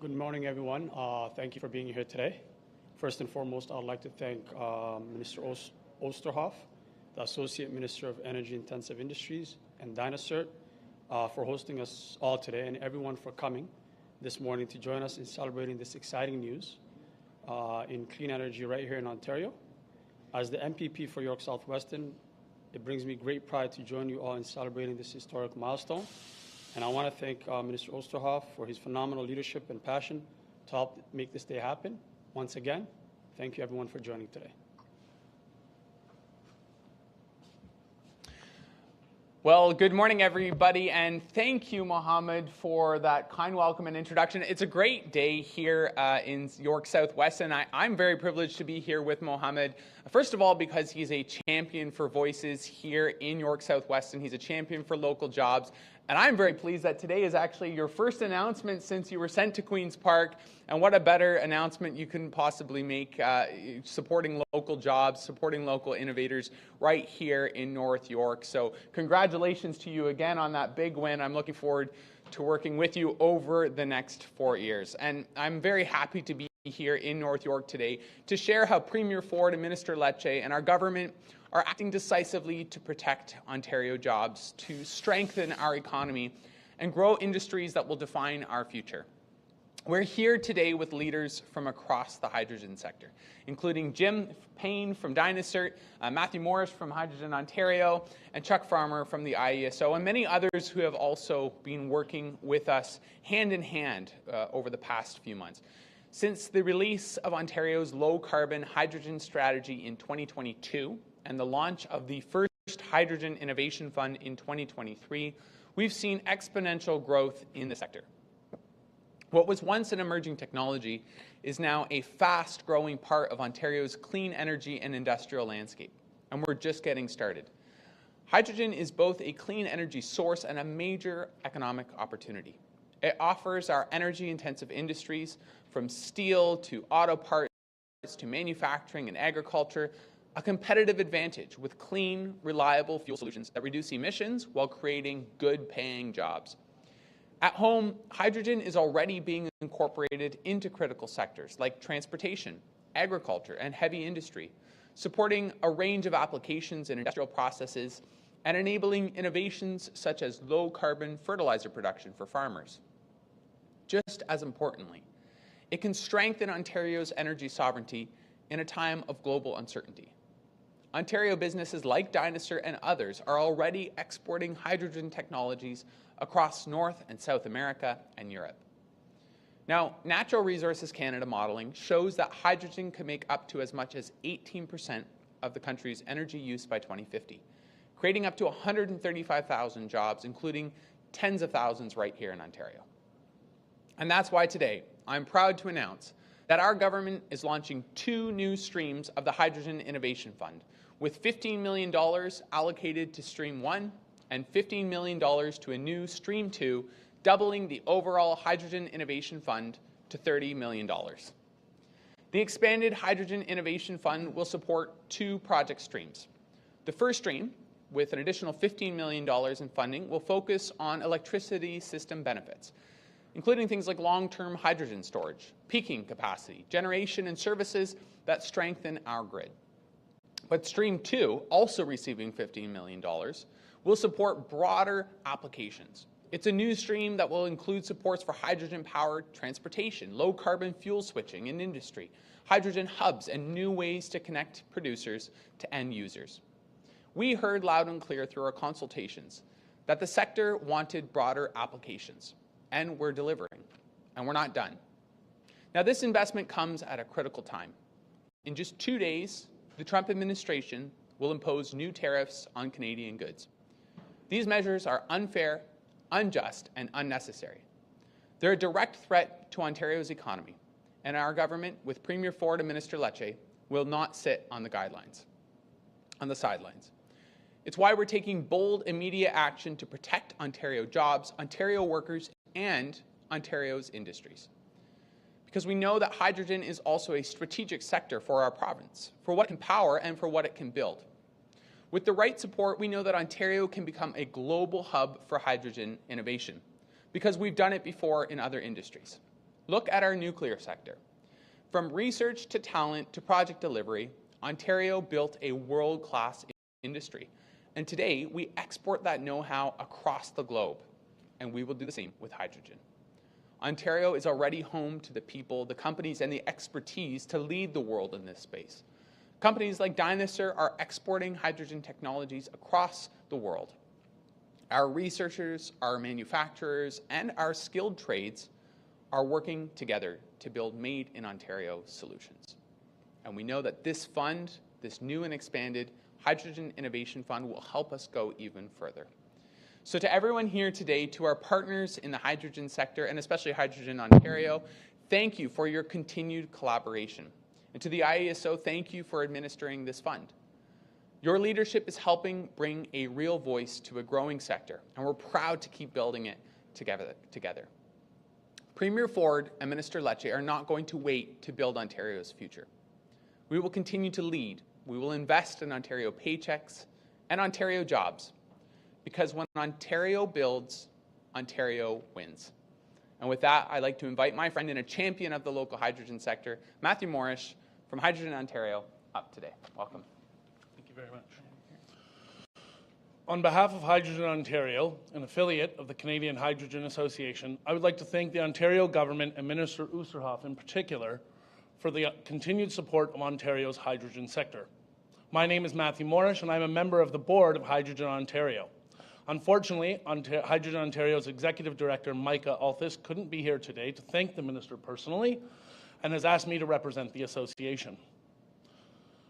Good morning, everyone. Thank you for being here today. First and foremost, I'd like to thank Minister Oosterhoff, the Associate Minister of Energy Intensive Industries, and Dynacert for hosting us all today, and everyone for coming this morning to join us in celebrating this exciting news in clean energy right here in Ontario. As the MPP for York South-Weston, it brings me great pride to join you all in celebrating this historic milestone. And I want to thank Minister Oosterhoff for his phenomenal leadership and passion to help make this day happen. Once again, thank you everyone for joining today. Well, good morning, everybody, and thank you, Mohammed, for that kind welcome and introduction. It's a great day here in York South-West, and I'm very privileged to be here with Mohammed. First of all, because he's a champion for voices here in York South-West, and he's a champion for local jobs. And I'm very pleased that today is actually your first announcement since you were sent to Queen's Park. And what a better announcement you can possibly make, supporting local jobs, supporting local innovators right here in North York. So congratulations to you again on that big win. I'm looking forward to working with you over the next 4 years. And I'm very happy to be here in North York today to share how Premier Ford and Minister Lecce and our government are acting decisively to protect Ontario jobs, to strengthen our economy, and grow industries that will define our future. We're here today with leaders from across the hydrogen sector, including Jim Payne from Dynacert, Matthew Morris from Hydrogen Ontario, and Chuck Farmer from the IESO, and many others who have also been working with us hand in hand over the past few months. Since the release of Ontario's low-carbon hydrogen strategy in 2022, and the launch of the first Hydrogen Innovation Fund in 2023, we've seen exponential growth in the sector. What was once an emerging technology is now a fast-growing part of Ontario's clean energy and industrial landscape, and we're just getting started. Hydrogen is both a clean energy source and a major economic opportunity. It offers our energy-intensive industries, from steel to auto parts to manufacturing and agriculture, a competitive advantage with clean, reliable fuel solutions that reduce emissions while creating good-paying jobs. At home, hydrogen is already being incorporated into critical sectors like transportation, agriculture, and heavy industry, supporting a range of applications in industrial processes and enabling innovations such as low-carbon fertilizer production for farmers. Just as importantly, it can strengthen Ontario's energy sovereignty in a time of global uncertainty. Ontario businesses like Dynacert and others are already exporting hydrogen technologies across North and South America and Europe. Now, Natural Resources Canada modeling shows that hydrogen can make up to as much as 18% of the country's energy use by 2050, creating up to 135,000 jobs, including tens of thousands right here in Ontario. And that's why today I'm proud to announce that our government is launching 2 new streams of the Hydrogen Innovation Fund, with $15 million allocated to Stream 1 and $15 million to a new Stream 2, doubling the overall Hydrogen Innovation Fund to $30 million. The expanded Hydrogen Innovation Fund will support 2 project streams. The first stream, with an additional $15 million in funding, will focus on electricity system benefits, including things like long-term hydrogen storage, peaking capacity, generation, and services that strengthen our grid. But Stream 2, also receiving $15 million, will support broader applications. It's a new stream that will include supports for hydrogen-powered transportation, low-carbon fuel switching in industry, hydrogen hubs, and new ways to connect producers to end users. We heard loud and clear through our consultations that the sector wanted broader applications, and we're delivering, and we're not done. Now, this investment comes at a critical time. In just 2 days, the Trump administration will impose new tariffs on Canadian goods. These measures are unfair, unjust, and unnecessary. They're a direct threat to Ontario's economy, and our government, with Premier Ford and Minister Lecce, will not sit on the sidelines. It's why we're taking bold, immediate action to protect Ontario jobs, Ontario workers, and Ontario's industries. Because we know that hydrogen is also a strategic sector for our province, for what it can power and for what it can build. With the right support, we know that Ontario can become a global hub for hydrogen innovation, because we've done it before in other industries. Look at our nuclear sector. From research to talent to project delivery, Ontario built a world-class industry. And today, we export that know-how across the globe. And we will do the same with hydrogen. Ontario is already home to the people, the companies, and the expertise to lead the world in this space. Companies like Dinosaur are exporting hydrogen technologies across the world. Our researchers, our manufacturers, and our skilled trades are working together to build Made in Ontario solutions. And we know that this fund, this new and expanded Hydrogen Innovation Fund, will help us go even further. So to everyone here today, to our partners in the hydrogen sector, and especially Hydrogen Ontario, thank you for your continued collaboration. And to the IESO, thank you for administering this fund. Your leadership is helping bring a real voice to a growing sector, and we're proud to keep building it together. Premier Ford and Minister Lecce are not going to wait to build Ontario's future. We will continue to lead. We will invest in Ontario paychecks and Ontario jobs, because when Ontario builds, Ontario wins. And with that, I'd like to invite my friend and a champion of the local hydrogen sector, Matthew Morrish from Hydrogen Ontario, up today. Welcome. Thank you very much. On behalf of Hydrogen Ontario, an affiliate of the Canadian Hydrogen Association, I would like to thank the Ontario government and Minister Oosterhoff in particular for the continued support of Ontario's hydrogen sector. My name is Matthew Morrish, and I'm a member of the board of Hydrogen Ontario. Unfortunately, Hydrogen Ontario's Executive Director, Micah Althus, couldn't be here today to thank the Minister personally and has asked me to represent the association.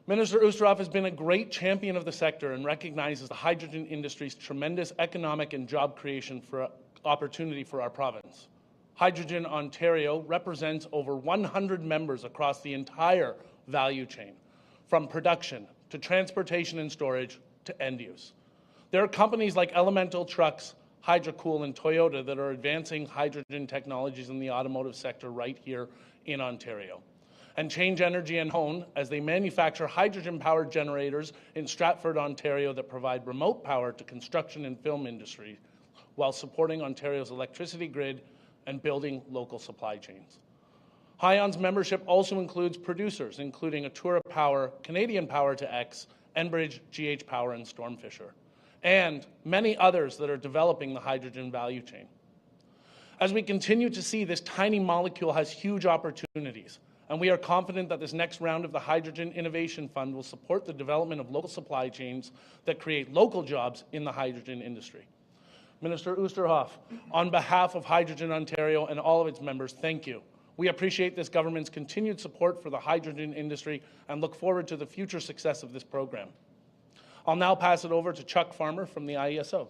Minister Oosterhoff has been a great champion of the sector and recognizes the hydrogen industry's tremendous economic and job creation opportunity for our province. Hydrogen Ontario represents over 100 members across the entire value chain, from production to transportation and storage to end use. There are companies like Elemental Trucks, Hydrocool, and Toyota that are advancing hydrogen technologies in the automotive sector right here in Ontario. And Change Energy and Hone, as they manufacture hydrogen-powered generators in Stratford, Ontario, that provide remote power to construction and film industry while supporting Ontario's electricity grid and building local supply chains. Hion's membership also includes producers, including Atura Power, Canadian Power to X, Enbridge, GH Power, and Stormfisher, and many others that are developing the hydrogen value chain. As we continue to see, this tiny molecule has huge opportunities, and we are confident that this next round of the Hydrogen Innovation Fund will support the development of local supply chains that create local jobs in the hydrogen industry. Minister Oosterhoff, on behalf of Hydrogen Ontario and all of its members, thank you. We appreciate this government's continued support for the hydrogen industry and look forward to the future success of this program. I'll now pass it over to Chuck Farmer from the IESO.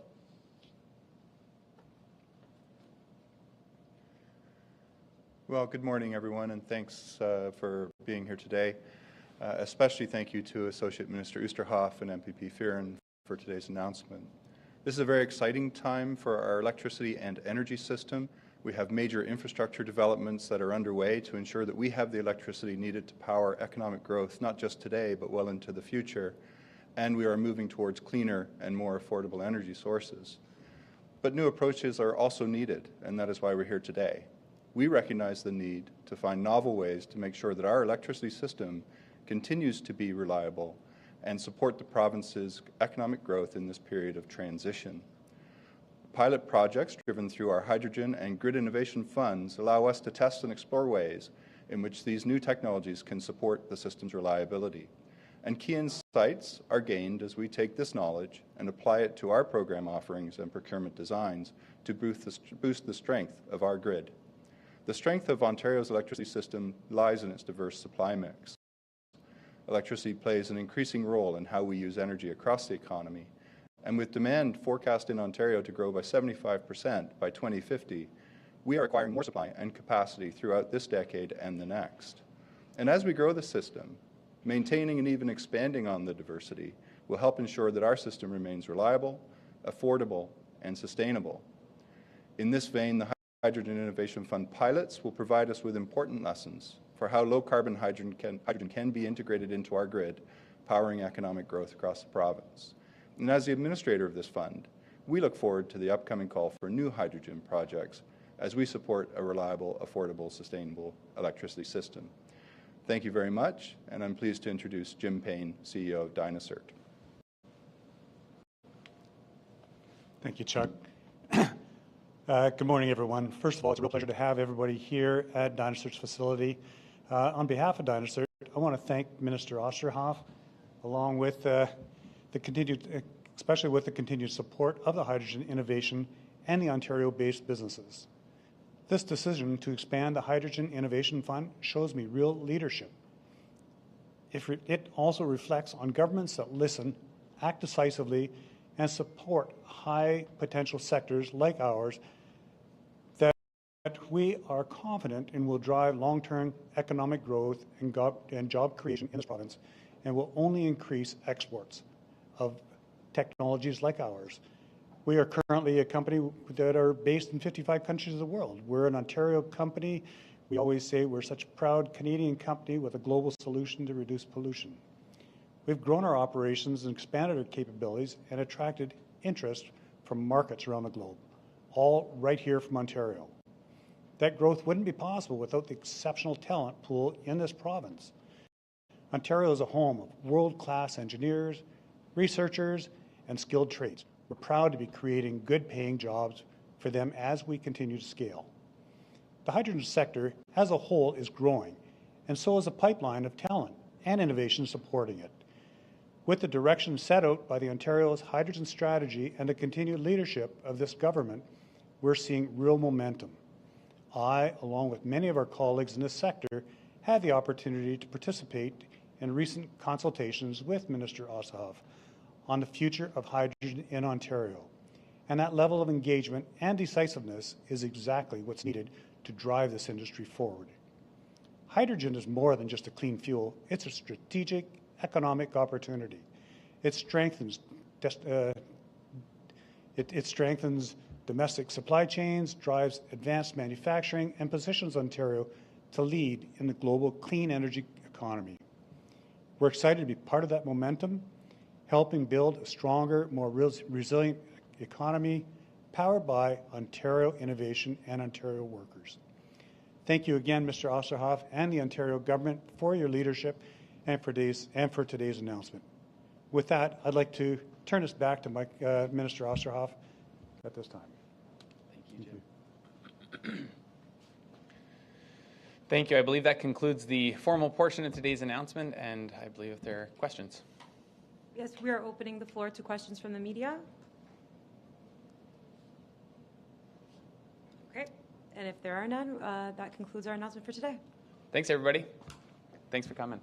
Well, good morning, everyone, and thanks for being here today. Especially thank you to Associate Minister Oosterhoff and MPP Fearon for today's announcement. This is a very exciting time for our electricity and energy system. We have major infrastructure developments that are underway to ensure that we have the electricity needed to power economic growth, not just today, but well into the future. And we are moving towards cleaner and more affordable energy sources. But new approaches are also needed, and that is why we're here today. We recognize the need to find novel ways to make sure that our electricity system continues to be reliable and support the province's economic growth in this period of transition. Pilot projects driven through our hydrogen and grid innovation funds allow us to test and explore ways in which these new technologies can support the system's reliability. And key insights are gained as we take this knowledge and apply it to our program offerings and procurement designs to boost the strength of our grid. The strength of Ontario's electricity system lies in its diverse supply mix. Electricity plays an increasing role in how we use energy across the economy, and with demand forecast in Ontario to grow by 75% by 2050, we are requiring more supply and capacity throughout this decade and the next. And as we grow the system, maintaining and even expanding on the diversity will help ensure that our system remains reliable, affordable, and sustainable. In this vein, the Hydrogen Innovation Fund pilots will provide us with important lessons for how low-carbon hydrogen can be integrated into our grid, powering economic growth across the province. And as the administrator of this fund, we look forward to the upcoming call for new hydrogen projects as we support a reliable, affordable, sustainable electricity system. Thank you very much, and I'm pleased to introduce Jim Payne, CEO of Dynacert. Thank you, Chuck. Good morning, everyone. First of all, it's a real pleasure to have everybody here at Dynacert's facility. On behalf of Dynacert, I want to thank Minister Oosterhoff, along with especially with the continued support of the hydrogen innovation and the Ontario-based businesses. This decision to expand the Hydrogen Innovation Fund shows me real leadership. It also reflects on governments that listen, act decisively, and support high-potential sectors like ours that we are confident in will drive long-term economic growth and job creation in this province, and will only increase exports of technologies like ours. We are currently a company that are based in 55 countries of the world. We're an Ontario company. We always say we're such a proud Canadian company with a global solution to reduce pollution. We've grown our operations and expanded our capabilities and attracted interest from markets around the globe, all right here from Ontario. That growth wouldn't be possible without the exceptional talent pool in this province. Ontario is a home of world-class engineers, researchers, and skilled trades. We're proud to be creating good-paying jobs for them as we continue to scale. The hydrogen sector as a whole is growing, and so is a pipeline of talent and innovation supporting it. With the direction set out by the Ontario's hydrogen strategy and the continued leadership of this government, we're seeing real momentum. I, along with many of our colleagues in this sector, had the opportunity to participate in recent consultations with Minister Oosterhoff on the future of hydrogen in Ontario. And that level of engagement and decisiveness is exactly what's needed to drive this industry forward. Hydrogen is more than just a clean fuel. It's a strategic economic opportunity. It strengthens domestic supply chains, drives advanced manufacturing, and positions Ontario to lead in the global clean energy economy. We're excited to be part of that momentum, helping build a stronger, more resilient economy powered by Ontario innovation and Ontario workers. Thank you again, Mr. Oosterhoff and the Ontario government for your leadership and for today's announcement. With that, I'd like to turn this back to Minister Oosterhoff at this time. Thank you, Jim. Thank you. I believe that concludes the formal portion of today's announcement, and I believe if there are questions. Yes, we are opening the floor to questions from the media. Okay, and if there are none, that concludes our announcement for today. Thanks, everybody. Thanks for coming.